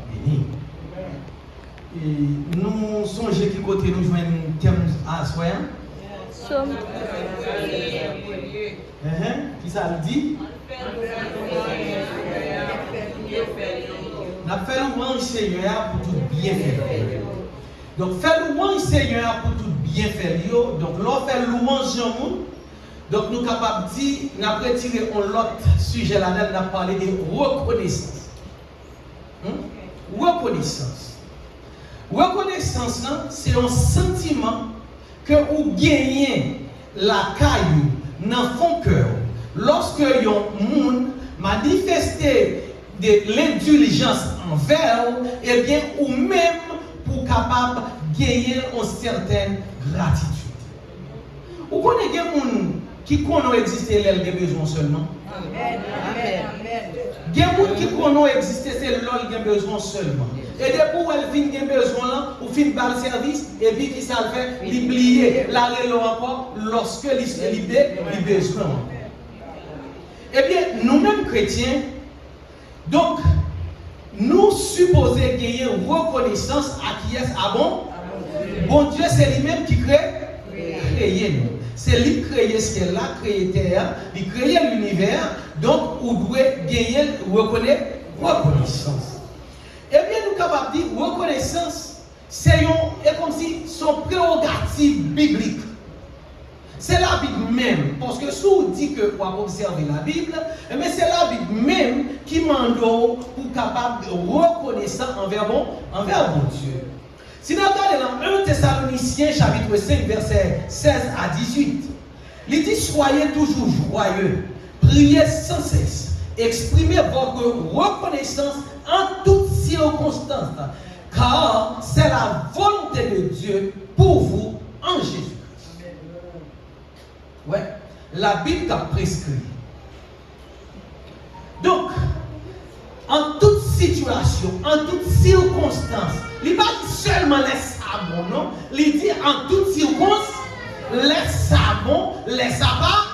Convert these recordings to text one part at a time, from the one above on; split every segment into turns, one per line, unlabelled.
béni. Et nous songeons qui côté nous jouons un thème à soi.
Somme.
Qui ça le dit? On a fait louange Seigneur pour tout bien faire. Donc, faire louange Seigneur pour tout bien faire. Donc, l'on fait louange Jean. Donc, nous sommes capables de dire, nous avons retiré un autre sujet là-dedans, nous avons parlé de reconnaissance. Reconnaissance. Reconnaissance, c'est un sentiment que vous gagnez la caillou dans son cœur. Lorsque un monde manifeste de l'indulgence envers, eh bien, ou même pour capable gagner une certaine gratitude. Vous connaissez des gens qui connaissent exister l'elle des besoins seulement? Amen. Il y a des gens qui connaissent exister c'est l'elle des besoins seulement. Et depuis où elle finit des besoins, ou finit par le service, et puis qui ça fait, l'oublier, l'arrêter encore lorsque il libère les besoins. Eh bien, nous-mêmes chrétiens, donc, nous supposons gagner reconnaissance à qui est à bon. Bon Dieu, c'est lui-même qui crée nous. C'est lui qui crée ce qu'elle a, créé terre, il crée l'univers, donc on doit gagner reconnaissance. Eh bien, nous sommes capables de dire reconnaissance, c'est comme si son prérogative biblique. C'est la Bible même, parce que si on dit que vous observer la Bible, mais c'est la Bible même qui mande pour capable de reconnaissance envers bon Dieu. Si nous regardons dans 1 Thessaloniciens chapitre 5 verset 16 à 18, il dit soyez toujours joyeux, priez sans cesse, exprimez votre reconnaissance en toutes circonstances, car c'est la volonté de Dieu pour vous en Jésus. Ouais, la Bible a prescrit. Donc, en toute situation, en toute circonstance, il ne pas seulement les savons, non? Il dit en toute circonstance, les savons, les sabbats,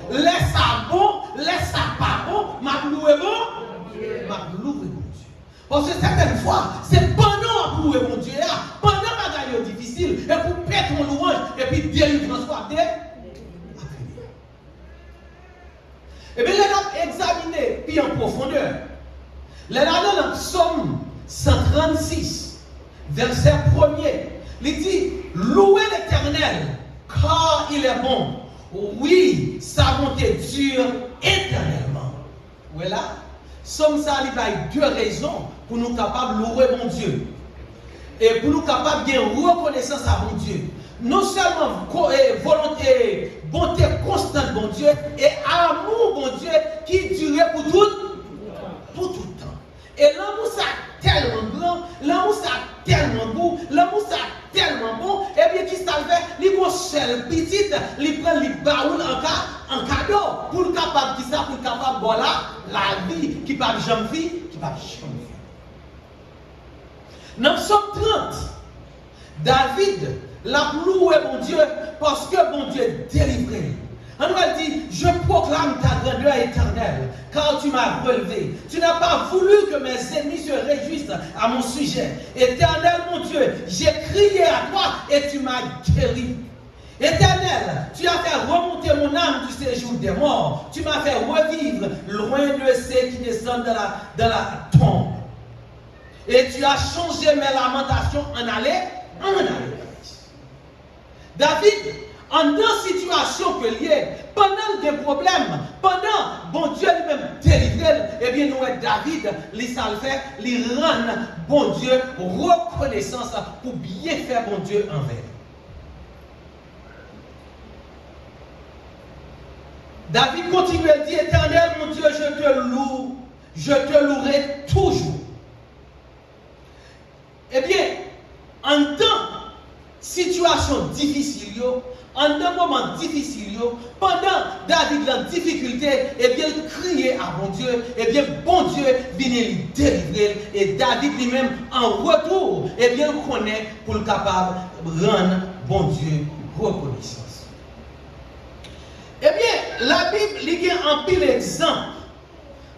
les savons, les sabbats, ma loué bon, ma loué bon Dieu. Parce que certaines fois, c'est pendant ma loué bon Dieu, pendant ma gagne difficile, et pour perdre mon louange, et puis délivrance soit et bien, les avons examiné puis en profondeur. Les avons dans Psaume 136, verset 1er. Il dit louez l'Éternel, car il est bon. Oui, sa bonté dure éternellement. Voilà. Psaume ça, il y a deux raisons pour nous capables de louer mon Dieu. Et pour nous capables de reconnaissance à mon Dieu. Non seulement volonté, bonté constante, bon Dieu, et amour, bon Dieu, qui durait pour tout le temps. Et l'amour, ça tellement grand, l'amour, ça tellement beau, l'amour, ça tellement bon, et bien, qui ça fait, il prend seul petit, il prend les baoul en cadeau, pour le capable, qui ça, pour le capable, voilà, la vie, qui va jamais vivre, qui va jamais vivre. Dans Psaume 30, David l'a loué mon Dieu parce que mon Dieu délivré. On va dire, je proclame ta grandeur éternelle, car tu m'as relevé. Tu n'as pas voulu que mes ennemis se réjouissent à mon sujet. Éternel mon Dieu, j'ai crié à toi et tu m'as guéri. Éternel, tu as fait remonter mon âme du séjour des morts. Tu m'as fait revivre loin de ceux qui descendent dans la tombe. Et tu as changé mes lamentations en aller. David, en une situation que lié, pendant des problèmes, pendant bon Dieu lui-même délivré, eh bien nous David, il fait, il rend bon Dieu reconnaissance pour bien faire bon Dieu envers. David continue à dire, Éternel mon Dieu, je te loue, je te louerai toujours. Eh bien, en temps situation difficile, en un moment difficile, pendant David la difficulté, eh bien, il criait à bon Dieu, eh bien, bon Dieu venait lui délivrer, et David lui-même, en retour, eh bien, il connaît pour le capable de rendre bon Dieu reconnaissance. Eh bien, la Bible, il y a un pile exemple.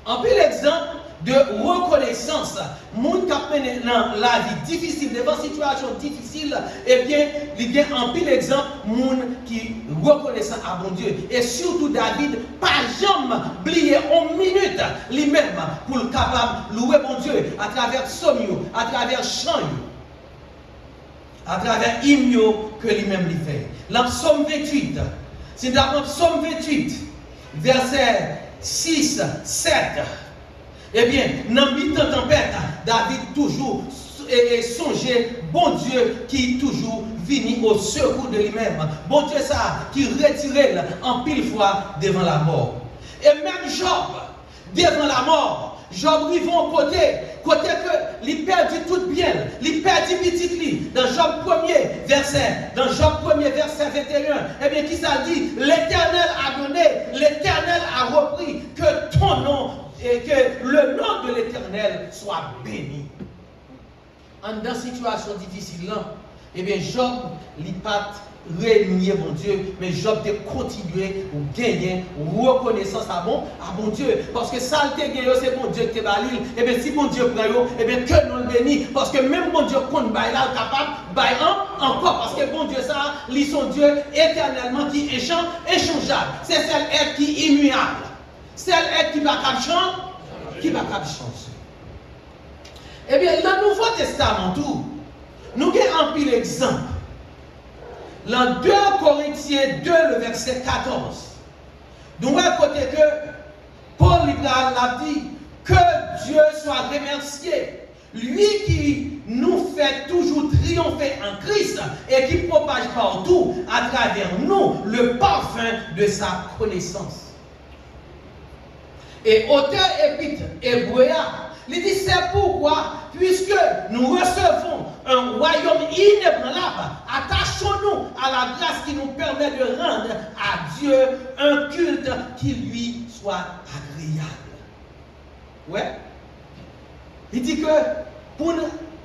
En pile exemple, de reconnaissance, moun qui mené dans la vie difficile, devant situation difficile, eh bien, il y a un pile exemple, moun qui reconnaissant à bon Dieu. Et surtout David, pas jamais oublier en minute lui-même pour le capable louer bon Dieu à travers psaume, à travers chant, à travers hymne que lui-même lui fait. Dans psaume 28, c'est dans psaume 28, verset 6, 7. Eh bien, dans le temps tempête, David toujours songeait bon Dieu qui toujours venu au secours de lui-même. Bon Dieu ça qui retirait en pile fois devant la mort. Et même Job, devant la mort, Job arrive au côté que il perdit tout bien, il perdit petit lui. Dans Job 1er verset 21, eh bien qui ça dit? L'Éternel a donné, l'Éternel a repris, que ton nom et que le nom de l'Éternel soit béni. En dans une situation difficile là, eh bien Job il pas régner mon Dieu, mais Job de continuer ou gagner reconnaissance à bon Dieu, parce que ça le gagné c'est bon Dieu qui te balil. Et bien si bon Dieu prend yo, et bien que nous le béni, parce que même bon Dieu compte bail là capable bail encore, parce que bon Dieu ça lui son Dieu éternellement qui échangeable, c'est celle être qui immuable, celle être qui va changer. Eh bien dans le Nouveau Testament tout nous avons un pile exemple. Dans 2 Corinthiens 2, le verset 14, nous voyons côté que Paul a dit que Dieu soit remercié, lui qui nous fait toujours triompher en Christ et qui propage partout à travers nous le parfum de sa connaissance. Et auteur épître Hébreux, il dit c'est pourquoi, puisque nous recevons un royaume inébranlable, attachons-nous à la grâce qui nous permet de rendre à Dieu un culte qui lui soit agréable. Ouais. Il dit que pour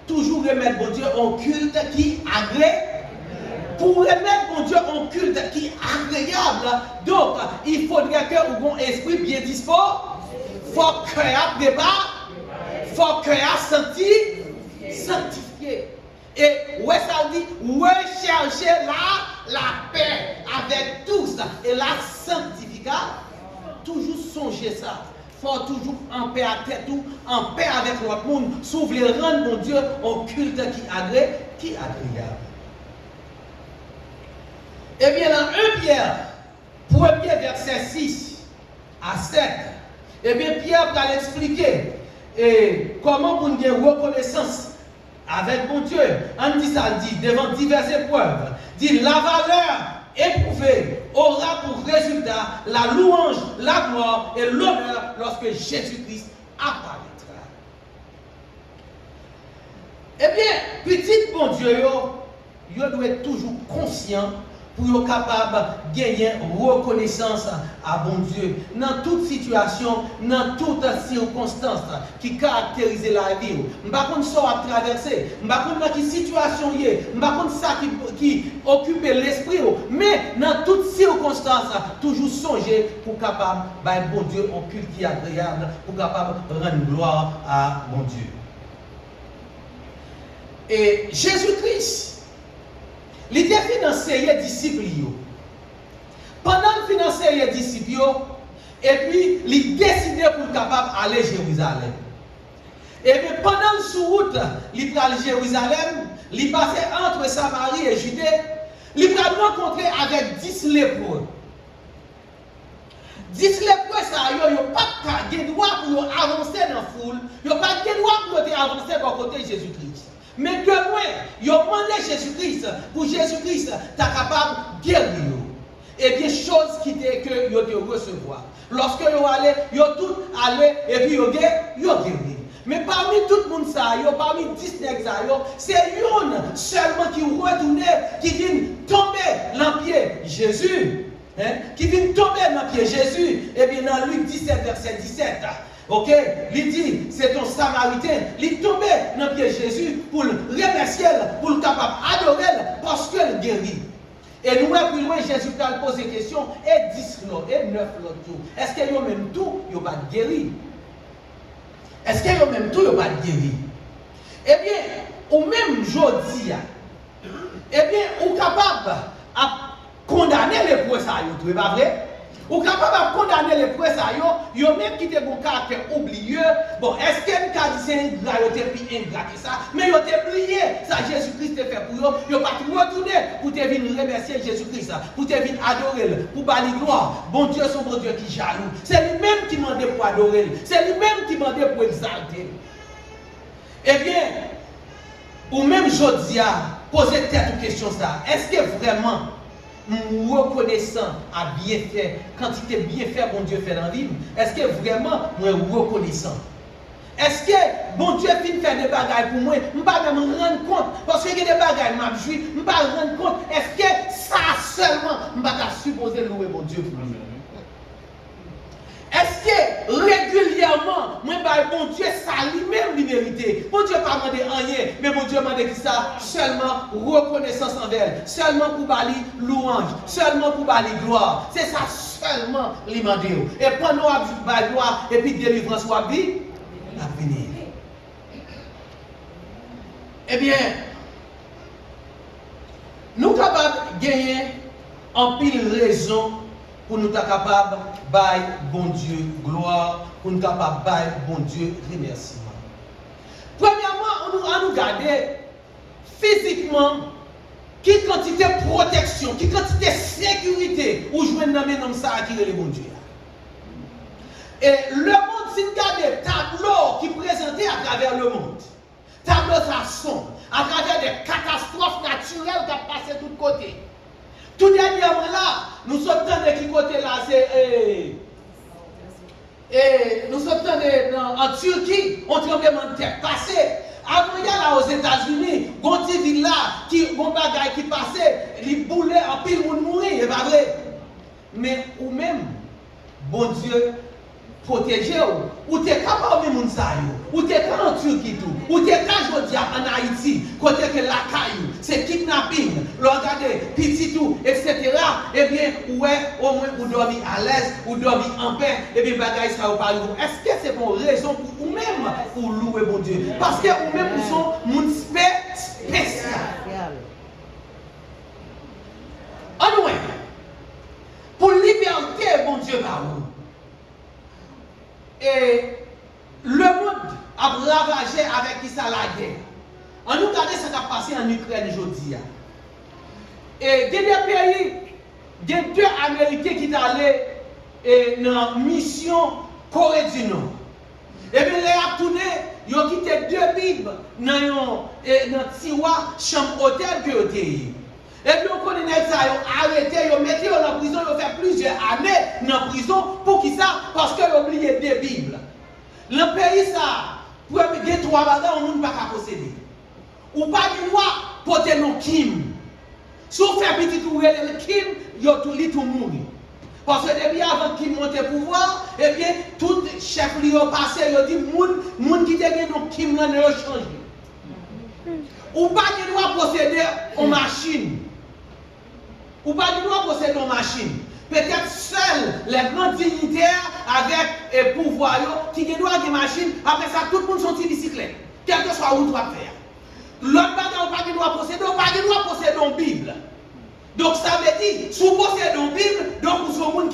toujours remettre bon Dieu un culte qui agréable, pour remettre mon Dieu en culte qui est agréable, donc il faudrait que vous ayez un esprit bien disposé, il faut que vous ayez préparé, il faut que vous ayez sanctifié. Et ouais, ça dit, rechercher la paix avec tous et la sanctification. Toujours songer ça. Il faut toujours en paix à tête, en paix avec votre monde, s'ouvre les rendre mon Dieu au culte qui est agréable. Eh bien, dans 1 Pierre, 1er verset 6 à 7, eh bien, Pierre va l'expliquer comment pour une reconnaissance avec mon Dieu. On dit ça, dit, devant diverses épreuves, dit la valeur éprouvée aura pour résultat la louange, la gloire et l'honneur lorsque Jésus-Christ apparaîtra. Eh bien, petit bon Dieu, il doit être toujours conscient pour être capable de gagner reconnaissance à bon Dieu dans toute situation, dans toute circonstance qui caractérise la vie. Je ne sais pas ça à traverser, je ne sais pas dans quelle situation il est, je ne sais pas ça qui occupe l'esprit, mais dans toute circonstance, toujours songer pour capable de bon Dieu en culte qui est agréable, pour capable de rendre gloire à bon Dieu. Et Jésus-Christ, il était financé les disciples. Pendant qu'il finançait les disciples, et puis il décidait pour capable aller à Jérusalem. Et puis pendant le sous-route, il allait à Jérusalem, il passait entre Samarie et Judée, il a rencontré avec 10 lépreux. 10 lépreux, ça, ils n'ont pas de droit pour avancer dans la foule, ils n'ont pas de droit pour avancer dans le côté de Jésus-Christ. Mais de loin, ils ont demandé Jésus-Christ, pour Jésus-Christ, tu es capable de guérir. Et bien, chose qui était que ils ont recevoir. Lorsque ils ont allé, ils ont tout allé, et puis ils ont guéri. Mais parmi tout le monde, parmi 10 nègres, c'est une seulement qui retournait, qui vient tomber dans le pied Jésus. Qui vient tomber dans le pied Jésus. Et bien, dans Luc 17, verset 17. Ok, il dit, c'est un Samaritain, il tombait dans le pied de Jésus pour le remercier, pour le capable adorer parce qu'il guérit. Et nous, plus loin, Jésus a posé la question, et 10 l'autre, et 9 l'autre. Est-ce qu'ils ont même tout, ils n'ont pas guéri? Est-ce que yo même tout yo pas guéri? Eh bien, ou même jodi, eh bien, ou capable à condamner les prêts ça yo, tout est pas vrai? Ou capable à condamner les prêts ça yo même qui te bon caractère oublieux. Bon, est-ce que nous ka dit c'est ingrat, yo te plus ingrat que ça, mais yo te oublié ça Jésus-Christ te fait pour yo pas retourner pour te venir remercier Jésus-Christ, pour te venir adorer, pour bali gloire. Bon Dieu, son bon Dieu qui jaloux. C'est lui-même qui m'a pour adorer, c'est lui-même qui m'a pour exalter. Eh bien, ou même jodi a poser tête aux questions ça. Est-ce que vraiment reconnaissant à bien fait, quantité bien fait bon Dieu fait dans la vie? Est-ce que vraiment moi reconnaissant? Est-ce que bon Dieu finit faire des bagages pour moi? Je ne peux pas me rendre compte parce que il y a des bagages m'a joué, je ne peux pas me rendre compte. Est-ce que ça seulement je ne peux pas supposer louer mon Dieu pour lui? Est-ce que régulièrement, moi, bon Dieu, ça lui-même lui mérité? Bon Dieu pas demandé rien, mais bon Dieu m'a dit ça seulement reconnaissance envers elle, seulement pour bali louange, seulement pour bali gloire. C'est ça seulement lui demandé. Et pendant la gloire et puis délivrance ou la vie, la venir. Eh bien, nous sommes capables de gagner en pile raison pour nous être capables de bailler bon Dieu gloire, pour nous être capables de bailler bon Dieu remerciement. Premièrement, on nous garder physiquement qui quantité de protection, qui quantité de sécurité où jouer dans mes noms ça acquérir le bon Dieu. Et le monde, si nous regardons tableaux qui présentent à travers le monde, tableaux ça sont à travers des catastrophes naturelles qui ont passé de tous côtés. Tout dernièrement là, nous sommes de qui côté là, c'est nous sommes en Turquie, on tremblement de terre passé. Avant il y a là aux États-Unis, une ville là qui bon bagaille qui passait, les boulets en pile monde mourir, c'est pas vrai. Mais ou même bon Dieu protéger ou t'es capable de moun sa yo, ou t'es en Turquie tout, ou t'es aujourd'hui en Haïti, côté que la caillou, c'est kidnapping, regardez, petit tout, etc. Eh bien, ouais, au moins vous dormir à l'aise, vous dormir en paix, et bien bagaille ça ou pas. Est-ce que c'est pour raison pour vous même pour louer bon Dieu? Parce que vous même vous sont moun spécial. Anyway, pour liberté bon Dieu par vous. Et le monde a ravagé avec qui ça la guerre. On nous regarde ce qui a passé en Ukraine aujourd'hui. Et il y a des pays, il y a 2 Américains qui sont allés dans la mission Corée du Nord. Et bien, ils ont tourné, ils ont quitté 2 Bibles dans le tiroir, chambre hôtel que ils ont été. Et puis on connaît ça, ils ont arrêté, ils ont mis en prison, ils ont fait plusieurs années en prison. Pour qui ça? Parce qu'ils ont oublié 2 Bibles. Le pays, ça, pour avoir 3 bagages, on ne peut pas posséder. Ou pas de droit pour porter nos Kim. Si on fait petit tour, le Kim, il a tout mourir. Parce que depuis avant qu'il monte au pouvoir, eh bien, tout chef lui a passé, il a dit, moun qui te gagne nos Kim, là, ne changé. Ou pas de droit posséder une machine. Ou pas de droit posséder une machine. Peut-être seuls les grands dignitaires avec pouvoir qui ont droit de machine, après ça, tout le monde sont en bicyclette. Quel que soit où tu vas faire. L'autre bagage, pas de droit posséder, pas de droit posséder une Bible. Donc ça veut dire, si vous possédez une Bible, donc vous êtes un monde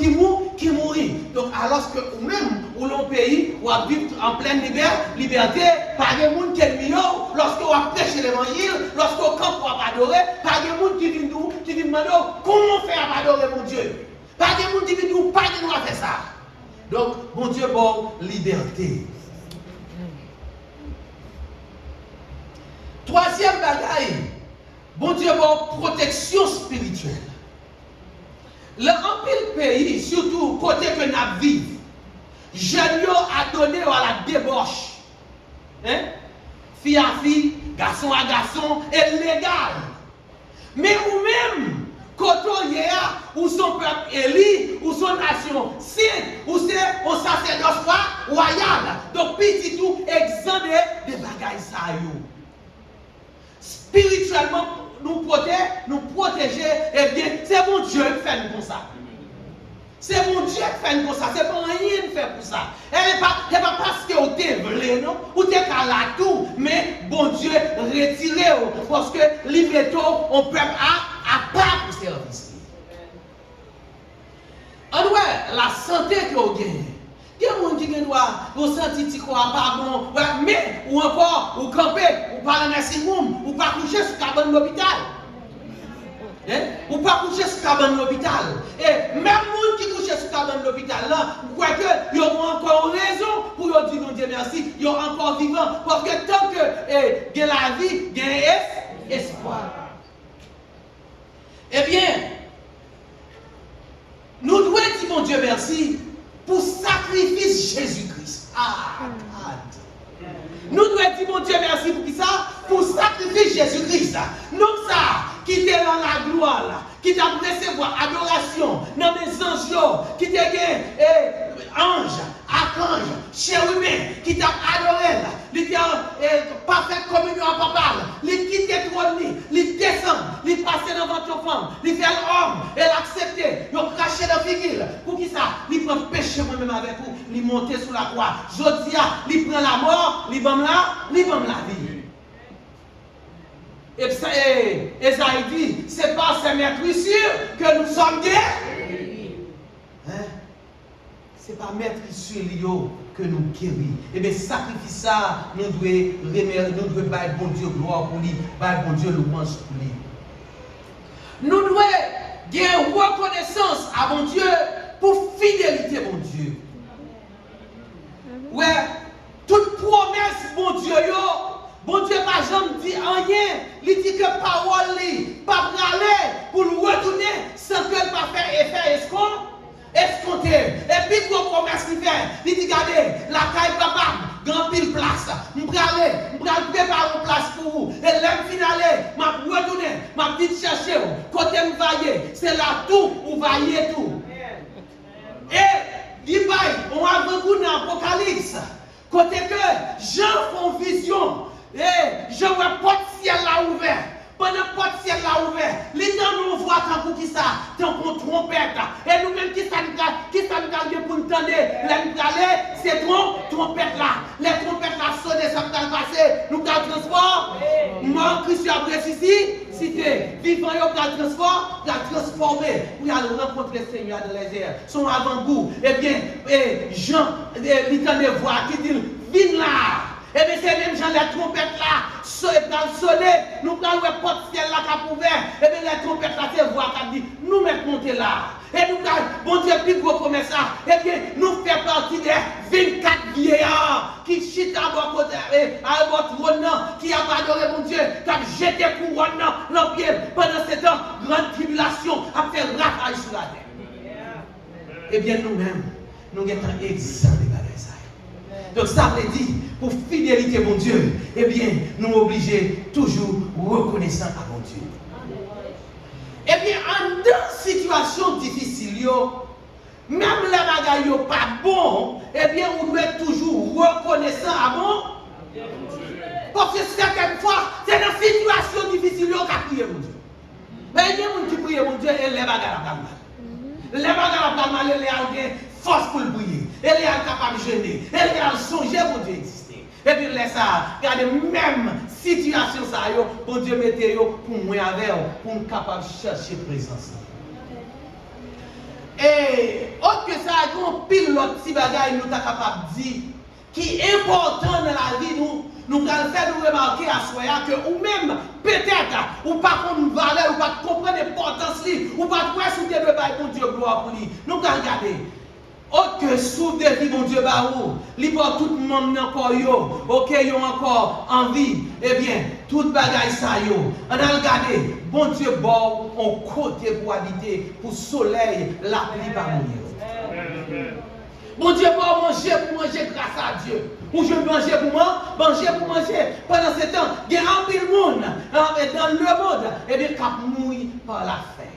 qui mourit. Donc alors que vous-même, ou l'on pays, vous vivez en pleine liberté, pas de monde qui est mieux, lorsque vous prêchez l'évangile, lorsque vous camp pour adorer, pas de monde qui vient nous, qui vient demander comment faire adorer mon Dieu. Pas de monde qui vient nous, pas de nous faire ça. Donc, mon Dieu, bon, liberté. Troisième bagaille, bon Dieu, bon, protection spirituelle. Le rempli pays, surtout côté que nous vivons, jeunes a donné à la débauche. Hein? Fille à fille, garçon à garçon, et légal. Mais ou-même, quand ou son peuple élu, ou son nation sainte, ou c'est un sacerdoce royal. Donc, petit tout, exempt de bagailles ça. Spirituellement, nous protéger, eh bien, c'est mon Dieu qui fait comme ça. C'est mon Dieu qui fait comme ça, c'est pas rien de faire pour ça. Elle n'est pas parce que vous êtes volé, non? Ou êtes à la tour, mais bon Dieu retirez parce que l'Iveto, on peut à part pour service. En ouais, la santé que vous gagnez. Il y a des gens qui vous sentir quoi pas bon, mais ou encore, ou camper, ou pas dans un room, ou pas coucher sur la cabane de l'hôpital. Ou pas coucher sur la cabane de l'hôpital. Et même les gens qui couchent sur la cabane de l'hôpital, là, vous croyez qu'ils ont encore raison pour leur dire non Dieu merci, ils sont encore vivants. Parce que tant que y a la vie, il y a espoir. Eh bien, nous devons dire mon Dieu merci pour sacrifice Jésus-Christ. Nous devons dire mon Dieu merci pour qui ça? Pour sacrifice Jésus-Christ. Nous ça, qui était dans la gloire, là, qui t'a recevoir adoration dans les anges, qui t'a ange, archange, chérubin, qui t'a adoré, là, qui t'a parfaite communion à papa, qui quitte trône, qui descend, qui passe dans votre femme, qui fait l'homme, et l'accepter, il craché dans la figure. Pour qui ça? Il prend le péché moi-même avec vous, il monte sur la croix. Jodia, il prend la mort, il va la vie. Et Esaïe dit, c'est par ces maîtrisures que nous sommes guéris. Hein? C'est par maîtrisure que nous guéris. Et bien, sacrifice ça, nous devons battre bon Dieu gloire pour lui, battre bon Dieu louange pour lui. Nous devons gagner reconnaissance à bon Dieu pour fidélité, bon Dieu. Ouais, toute promesse, bon Dieu, bon Dieu n'a jamais dit rien. Il dit que parole, pas aller pour le retourner sans que pas faire effet escompté. Et puis, quoi promesse qu'il fait? Il dit, regardez, la caille papa, grand pile place. Je vais préparer une place pour vous. Et l'homme finale, je vais retourner, je vais chercher. Côté me vailler, c'est là tout, ou vailler tout. Et, il va, on a beaucoup dans l'Apocalypse. Côté que Jean font vision. Et je vois pas de ciel là ouvert. Pendant pas de ciel là ouvert. Les gens nous voient tant pour qui ça, tant qu'on trompette. Et nous-mêmes qui ça nous garde pour nous tendre. C'est trompette là. Les trompettes là sonnent, ça va passer. Nous allons transport. Moi, Christian cité. Vivant, nous allons transformer. Pour aller rencontrer le Seigneur dans les airs. Son avant-goût. Eh bien, Jean, il tend de voir qui dit, viens là. Et bien, c'est même gens, les trompettes là, sonner, nous allons voir le ciel là qui a ouvert. Et bien, les trompettes là, c'est voir qui dit, nous mettons monter là. Et nous allons, bon Dieu, plus gros promesse ça. Et bien, nous faisons partie des 24 vieillards qui chitent à votre trône, qui a adoré mon Dieu, qui a jeté couronne dans le pied pendant ce temps, grande tribulation, a fait rafale sur la terre. Et bien, nous-mêmes, nous sommes exempts des bagages. Donc ça veut dire, pour fidélité mon Dieu, eh bien, nous obligés toujours reconnaissants à mon Dieu. Eh bien, en dans situation difficile, même les bagages pas bon, eh bien, on doit être toujours reconnaissant à mon Dieu. Parce que certaines fois, c'est dans situation difficile qu'on a prié mon Dieu. Mais il y a des gens qui prient mon Dieu et les bagages pas mal. Les bagages pas mal, les ont force pour le prier. Elle est incapable de gêner. Elle est songer pour Dieu exister. Et puis laisse ça. Regardez, même situation ça, pour Dieu mettez pour moi avec pour nous capable de chercher présence. Et autre que ça, il y a un pile l'autre petit bagage nous sommes capables de dire qui est important dans la vie nous allons faire nous remarquer à soi que ou même peut-être ou pas qu'on nous valeur ou pas comprendre l'importance ou pas quoi sous tes bails pour Dieu gloire pour lui. Nous allons regarder. Autre que sous des vies, mon Dieu, baou, libre tout le monde encore yo, ok, yo encore envie, eh bien, tout bagaille ça yo. On a regardé, bon Dieu, bon, on côté pour habiter, pour soleil, la pluie par mourir. Bon Dieu, bon manger grâce à Dieu. Ou je manger pour moi, manger pour manger. Pendant ce temps, il y a un peu de monde dans le monde, eh bien, cap mourir par la faim.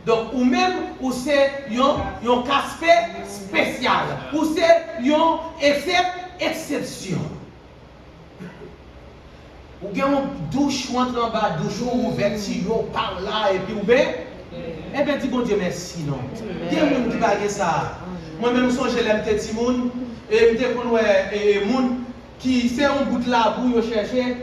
Donc, ou même, ou c'est un aspect spécial, ou c'est un effet exception. Ou bien, douche, ou entre en bas, douche, ou ouvert, par là, et puis, ou bien, Eh bien, dis bon Dieu merci, non. Il y a des gens qui baguent ça. Moi-même, je songe l'aime petit monde, et je connais des gens qui c'est un bout de la boue, ils cherchent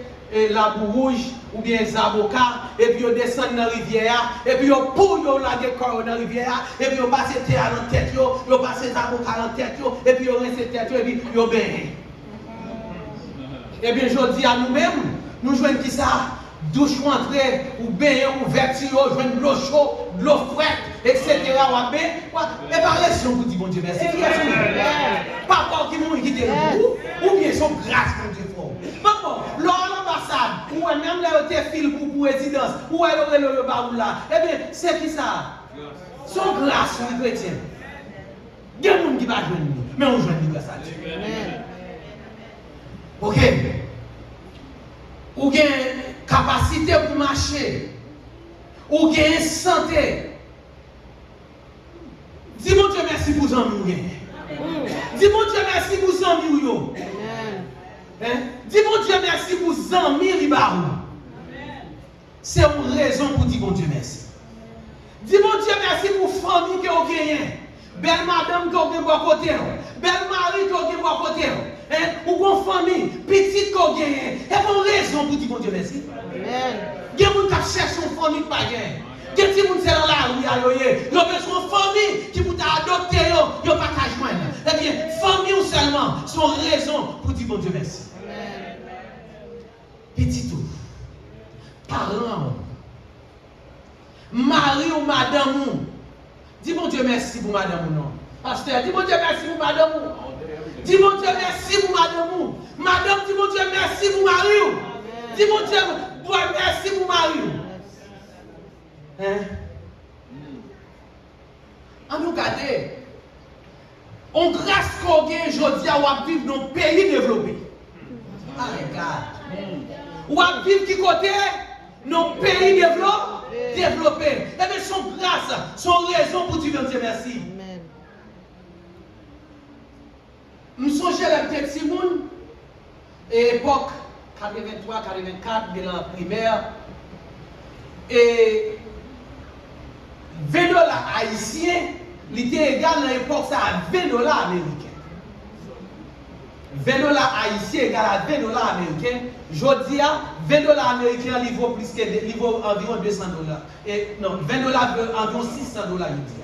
la boue rouge ou bien les avocats, et puis ils descendent dans la rivière, et puis ils poussent la corps dans la rivière, et puis ils passent terre dans la tête, ils passent les avocats dans la tête, et puis ils rincent la tête, et puis ils baignent. Eh bien, je dis à nous-mêmes, nous jouons qui ça? Douche rentrée, ou baigner, ou vertige, jouons de l'eau chaude, de l'eau fraîche, etc. Et par raison, vous dites, bon Dieu, merci. Pas qui m'ont quitté le bout, ou bien son grâce, mon Dieu, fort. Maintenant, lors de l'ambassade, ou même là, il y a des fils pour résidence, ou il y a le baroud là, eh bien, c'est qui ça? Son grâce, les chrétiens. Il y a des gens qui ne vont pas jouer, mais on joue de grâce à Dieu. Ok? Ou bien capacité pour marcher, ou bien santé. Dis mon Dieu merci pour amis. Dis mon Dieu merci pour amis. Dis mon Dieu merci pour amis libarou. C'est une raison pour dire mon Dieu merci. Dis mon Dieu merci pour famille que vous gagnez. Belle madame que vous gagnez à côté. Belle mari que vous gagnez à côté. Ou bonne famille, petite que vous gagnez. Et pour raison pour dire mon Dieu merci. Il y a des gens qui cherchent une famille pas gagner. Il y a des gens qui sont dans la rue, ils ont besoin de famille qui vous adopter, ils n'ont pas qu'à joindre. Eh bien, famille seulement, sont raison pour dire mon Dieu merci. Petit tout, parents, mari ou madame, dis mon Dieu merci pour madame ou non. Pasteur, dis mon Dieu merci pour madame ou. Dis mon Dieu merci pour madame ou. Madame, dis mon Dieu merci pour mari ou. Dis mon Dieu merci pour mari ou. En nous garder, on grâce qu'on gagne aujourd'hui à vivre dans un pays développé. Ah, regarde. Ou à vivre qui côté dans un pays développé. Et bien, son grâce, son raison pour dire merci. Je me souviens de la petite Simone, époque 83, 84, de la primaire. Et $20 haïtiens, il était égal à l'époque à $20 américains. $20 haïtiens égal à $20 américains. Je dis $20 américains, il vaut plus que il vaut environ $200. Et non, $20 environ $600, il dit.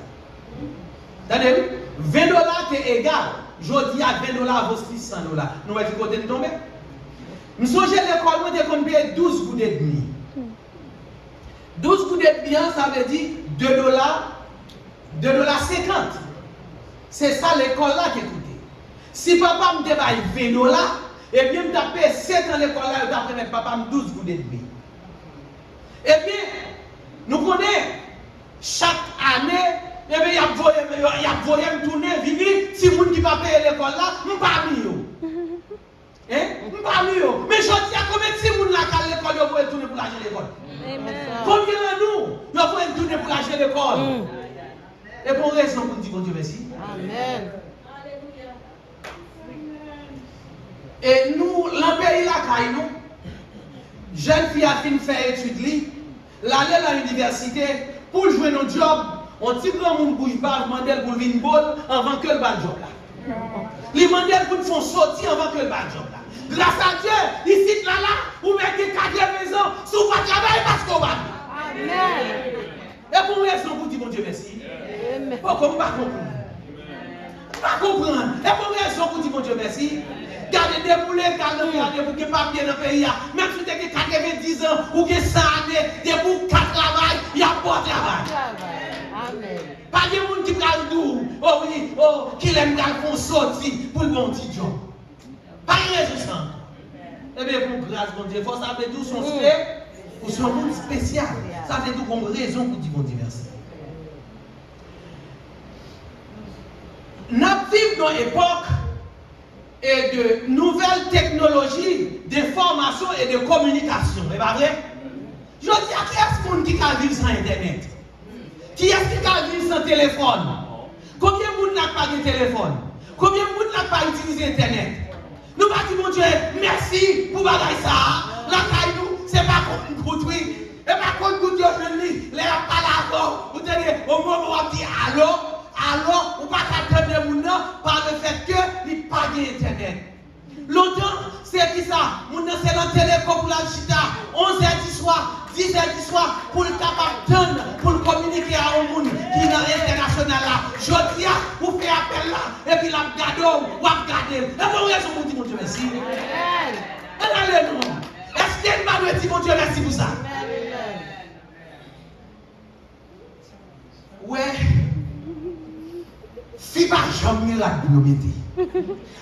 C'est-à-dire, $20 est égal. Je dis à $20 vaut $600. Nous voyons du côté de tomber. Nous sommes à l'école, nous avons payé 12 gouttes et demi. 12 gouttes et demi, ça veut dire $2,50. C'est ça l'école là qui coûte. Si papa me débaille $20, et bien me payé 7 ans l'école là, je vais mettre papa 12 gouttes et demi. Et bien, nous connaissons chaque année, et bien il y a voyé me tourner, venir, si vous qui pas payer l'école là, je ne pas mis. Mais je dis à combien de si vous là qu'à l'école, vous pouvez tourner pour l'acheter l'école. Combien de nous, vous pouvez tourner pour l'acheter l'école. Et pour raison, vous dites bon Dieu merci. Amen. Et nous, l'empire là, nous, jeune fille a fini de faire études, l'aller à l'université pour jouer nos jobs, on dit que mon bouge pas, demander pour venir bol avant que le bal job là. Les mandels pour nous sortir avant que le bal job là. Grâce à Dieu, ici là, vous mettez 80 ans, si vous ne travaillez pas parce qu'on va. Amen. Et pour raison, vous dites mon Dieu merci. Pourquoi vous ne comprenez pas comprendre. Et pour raison, vous dites mon Dieu merci. Gardez des poulets, gardez vous qui papier dans le pays. Même si vous avez 90 ans ou 100 années, des bouts qui travaillent, il y a pas de travail. Amen. Pas de monde qui parle d'où, qui aime faire sortir pour le bon petit job. Pas de raison ça. Eh bien, pour grâce, mon Dieu, ça fait tout son spé, ou son monde spécial. Ça fait tout comme raison pour dire bon Dieu merci. Nous vivons dans une époque et de nouvelles technologies d'information et de communication. C'est pas vrai? Je dis à qui est-ce qui a vivre sans Internet? Qui est-ce qui a vivre sans téléphone? Combien de monde n'a pas de téléphone? Combien de monde n'a pas utilisé Internet? Nous pas dire mon Dieu, merci pour bagaille ça. La caillou, c'est pas contre une goutte, oui. Et pas contre une goutte, je lis. Les pas là encore. Vous tenez, chita, 11h du soir, 10h du soir, pour le capable pour le communiquer à un monde qui est dans l'international là. Je dis, vous faites appel là, et puis la gado, ou regarder. Et pour raison, vous dites, mon Dieu, merci. Alléluia. Est-ce qu'il y a une dire, mon Dieu, merci pour ça? Ouais. Si pas jamais miracle pour nous mettre.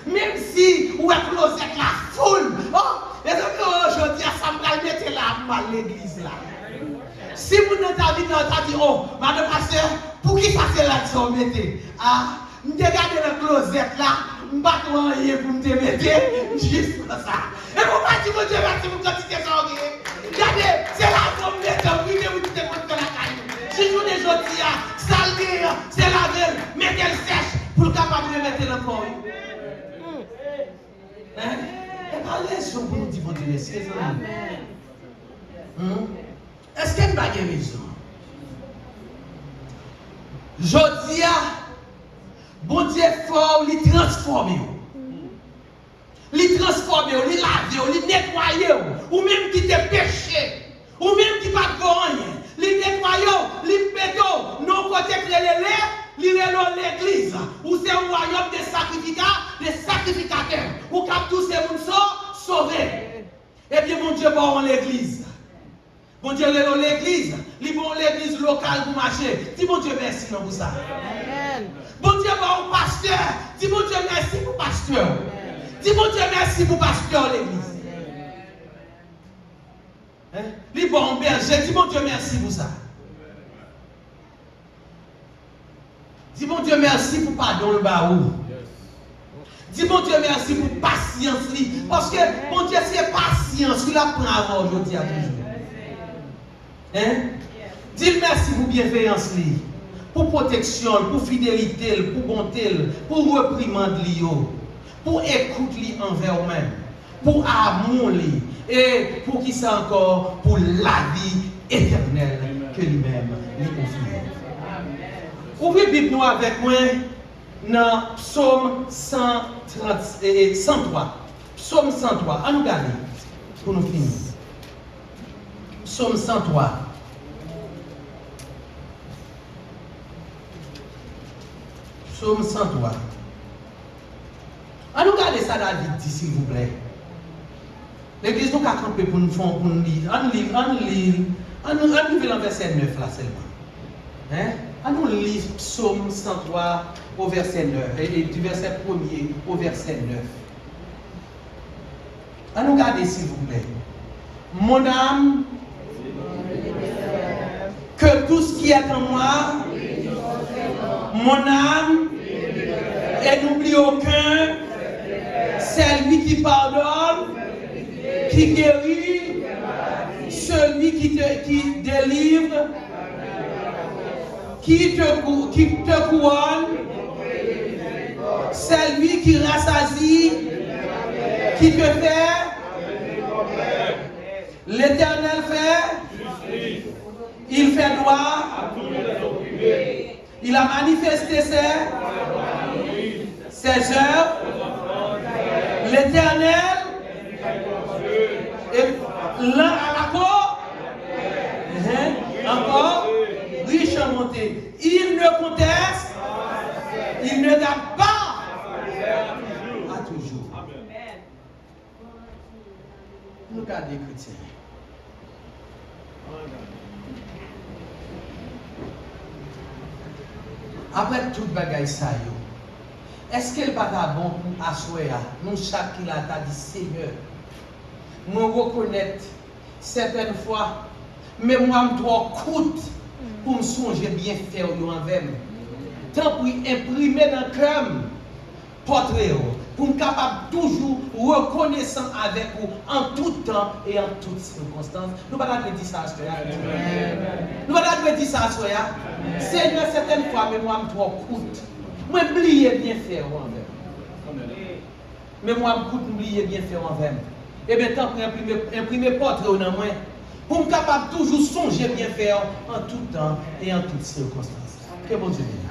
Même si vous êtes closé avec la foule. Oh, et donc aujourd'hui, ça me mettre là à l'église là. Si vous n'êtes pas dit, oh, madame pasteur, pour qui ça c'est là que vous mettez? Ah, je regarde le closet là, je ne vais pas rien pour me mettre, juste pour ça. Et vous pas dire, mon Dieu, merci pour quantité ça. Regardez, c'est là que vous mettez, vous dites, vous la caille. Si je vous dis aujourd'hui, salver, c'est la veille, mettez le sèche pour le capable de mettre le corps. Hein? Et pas raison pour nous dire, mon Dieu, merci. Est-ce qu'il y a une bague raison? Je dis, bon Dieu fort, il transforme. Il transforme, il lave, il nettoie, ou même qui te péché, ou même qui pas de rien. Il nettoie, il met non côté il est l'église, où c'est un royaume des sacrificateurs, où cap tous ces gens sont sauvés. Et bien mon Dieu, bon l'église. Bon Dieu, l'église, il bon l'église locale pour marcher. Dis mon Dieu merci pour ça. Bon Dieu, bon pasteur. Dis mon Dieu merci pour pasteur. Dis mon Dieu merci pour pasteur l'église. Les bons bergers, dis mon Dieu merci pour ça. Dis mon Dieu merci pour pardon le baou. Dis mon Dieu merci pour patience. Parce que mon Dieu c'est patience qu'il apprend avant aujourd'hui à toujours. Dis merci pour bienveillance, pour protection, pour fidélité, pour bonté, pour reprimande, pour écoute envers vous-même, pour amour et pour qui ça encore, pour la vie éternelle que lui-même lui confie. Ouvrez Bible nous avec moi dans Psaume 103. Psaume 103. On nous garde pour nous finir. Psaume 103. Psaume 103. On nous garde ça David dit s'il vous plaît. L'église nous a campé pour nous faire pour nous lire. On nous dans verset 9 là seulement. On nous lit Psaume 103 au verset 9 et du verset 1er au verset 9. On nous garde s'il vous plaît. Mon âme, que tout ce qui est en moi, mon âme, et n'oublie aucun, c'est lui qui pardonne, qui guérit, celui qui délivre, qui te couronne, c'est lui qui rassasie, qui te fait. L'Éternel fait, il fait droit, il a manifesté ses œuvres. L'Éternel est l'un à la cour, encore riche en bonté. Il ne conteste, il ne garde pas à toujours. Nous gardons les chrétiens. Après toute bagaille ça est-ce qu'elle va pas bon pour assurer nous chaque qui l'a dit Seigneur nous reconnaître certaines fois mais moi je dois coûte pour me songer bien faire envers tant pour imprimer dans le cœur portrait pour me capable toujours reconnaissant avec vous en tout temps et en toutes circonstances. Nous ne pouvons pas dire ça à ce Nous ne pouvons pas dire ça à ce Seigneur, certaines fois, mais moi, je trop coûte. Moi, oublier bien faire envers. Mais moi, je coûte oublier bien faire envers. Et bien, tant pour imprimer portrait dans moi, pour me capable toujours songer bien faire en tout temps et en toutes circonstances. Que bon Dieu bénisse.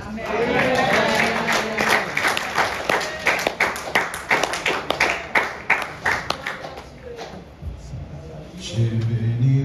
Je bénis